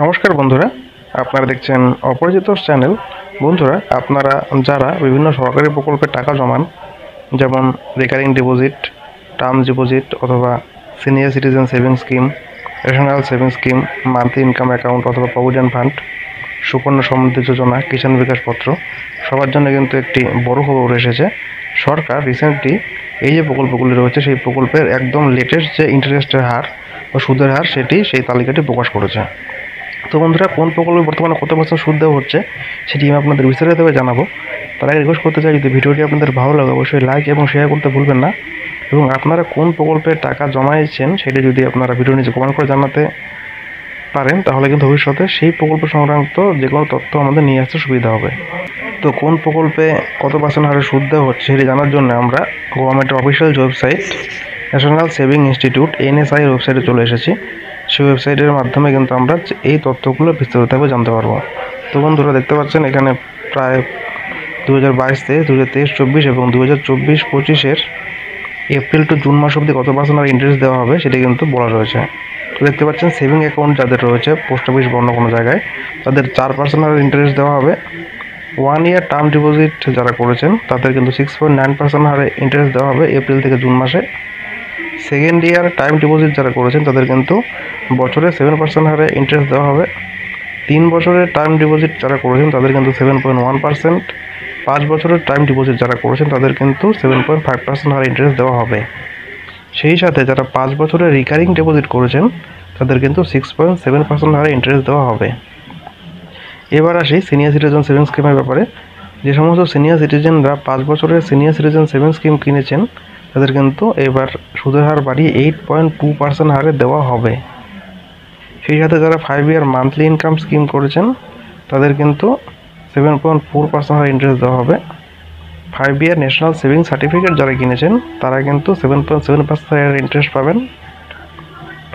নমস্কার বন্ধুরা, আপনারা দেখছেন অপরিচিত চ্যানেল। বন্ধুরা, আপনারা যারা বিভিন্ন সরকারি প্রকল্পে টাকা জমান, যেমন রেকারিং ডিপোজিট, টার্ম ডিপোজিট অথবা senior citizen savings scheme, national savings scheme, monthly income account অথবা প্রভিডেন্ট ফান্ড, সুকন্যা সমৃদ্ধি যোজনা, কিষাণ বিকাশ পত্র, সবার জন্য কিন্তু একটি বড় খবর এসেছে। সরকার রিসেন্টলি এই যে প্রকল্পগুলি রয়েছে সেই প্রকল্পের একদম লেটেস্ট যে ইন্টারেস্টের হার বা সুদের হার সেই তালিকাটি প্রকাশ করেছে। তো বন্ধুরা, কোন প্রকল্পে বর্তমানে কত % সুদ দেওয়া হচ্ছে সেটি আমি আপনাদের বিস্তারিতভাবে জানাবো। তার আগে রিকোয়েস্ট করতে চাই, যদি ভিডিওটি আপনাদের ভালো লাগে অবশ্যই লাইক এবং শেয়ার করতে ভুলবেন না, এবং আপনারা কোন প্রকল্পে টাকা জমাইছেন সেটি যদি আপনারা ভিডিও নিচে কমেন্ট করে জানাতে পারেন তাহলে কিন্তু ভবিষ্যতে সেই প্রকল্প সংক্রান্ত যে কোনো তথ্য আমাদের নিয়ে আসতে সুবিধা হবে। তো কোন প্রকল্পে কত % হারে সুদ দেওয়া হচ্ছে সেটি জানার জন্য আমরা গভর্নমেন্টের official website national saving institute NSI এর ওয়েবসাইটে চলে এসেছি। সেই ওয়েবসাইটের মাধ্যমে কিন্তু আমরা এই তথ্যগুলো বিস্তারিতভাবে জানতে পারবো। তো বন্ধুরা, দেখতে পাচ্ছেন এখানে প্রায় 2022, 23, 2023, 24 এবং 2024-25 এপ্রিল টু জুন মাস অবধি কত % আর ইন্টারেস্ট দেওয়া হবে সেটি কিন্তু বলা রয়েছে। তো দেখতে পাচ্ছেন সেভিং অ্যাকাউন্ট যাদের রয়েছে পোস্ট অফিস বা অন্য কোনো জায়গায়, তাদের 4% আর ইন্টারেস্ট দেওয়া হবে। 1 ইয়ার টার্ম ডিপোজিট যারা করেছেন তাদের কিন্তু 6.9% হারে ইন্টারেস্ট দেওয়া হবে এপ্রিল থেকে জুন মাসে। সেকেন্ড ইয়ার টাইম ডিপোজিট যারা করেছেন তাদের কিন্তু বছরে 7% হারে ইন্টারেস্ট দেওয়া হবে। 3 বছরের টাইম ডিপোজিট যারা করেছেন তাদের কিন্তু 7.1%। 5 বছরের টাইম ডিপোজিট যারা করেছেন তাদের কিন্তু 7.5% হারে ইন্টারেস্ট দেওয়া হবে। সেই সাথে যারা 5 বছরের রিকারিং ডিপোজিট করেছেন তাদের কিন্তু 6.7% হারে ইন্টারেস্ট দেওয়া হবে। এবার আসি সিনিয়র সিটিজেন সেভিংস স্কিমের ব্যাপারে। যে সমস্ত সিনিয়র সিটিজেনরা 5 বছরের সিনিয়র সিটিজেন সেভিংস স্কিম কিনেছেন তাদের কিন্তু এবার সুদের হার বাড়িয়ে 8.2% হারে দেওয়া হবে। সেই সাথে যারা 5 ইয়ার মান্থলি ইনকাম স্কিম করেছেন তাদের কিন্তু 7.4% হারে ইন্টারেস্ট দেওয়া হবে। 5 ইয়ার ন্যাশনাল সেভিং সার্টিফিকেট যারা কিনেছেন তারা কিন্তু 7.7% হারে ইন্টারেস্ট পাবেন।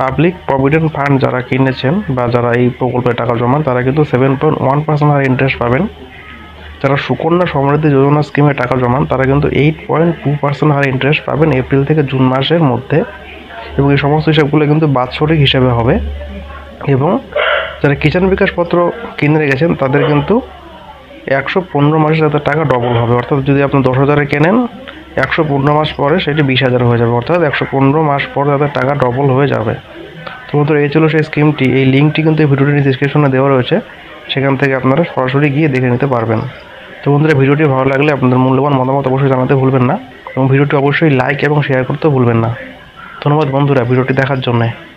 পাবলিক প্রভিডেন্ট ফান্ড যারা কিনেছেন বা যারা এই প্রকল্পে টাকা জমান তারা কিন্তু 7.1% হারে ইন্টারেস্ট পাবেন। যারা সুকন্যা সমৃদ্ধি যোজনা স্কিমে টাকা জমান তারা কিন্তু 8.2% হারে ইন্টারেস্ট পাবেন এপ্রিল থেকে জুন মাসের মধ্যে, এবং এই সমস্ত হিসাবগুলো কিন্তু বাৎসরিক হিসাবে হবে। এবং যারা কিষাণ বিকাশ পত্র কিনে রেখেছেন তাদের কিন্তু 115 মাসে তাদের টাকা ডবল হবে। অর্থাৎ যদি আপনি 10,000-এ কেনেন, 115 মাস পরে সেটি 20,000 হয়ে যাবে, অর্থাৎ 115 মাস পর তাদের টাকা ডবল হয়ে যাবে। তো বন্ধুরা, এই ছিল সেই স্কিমটি। এই লিঙ্কটি কিন্তু এই ভিডিওটির ডিসক্রিপশনে দেওয়া রয়েছে, সেখান থেকে আপনারা সরাসরি গিয়ে দেখে নিতে পারবেন। তো বন্ধুরা, ভিডিওটি ভালো লাগলে আপনাদের মূল্যবান মতামত অবশ্যই জানাতে ভুলবেন না, এবং ভিডিওটি অবশ্যই লাইক এবং শেয়ার করতে ভুলবেন না। ধন্যবাদ বন্ধুরা ভিডিওটি দেখার জন্য।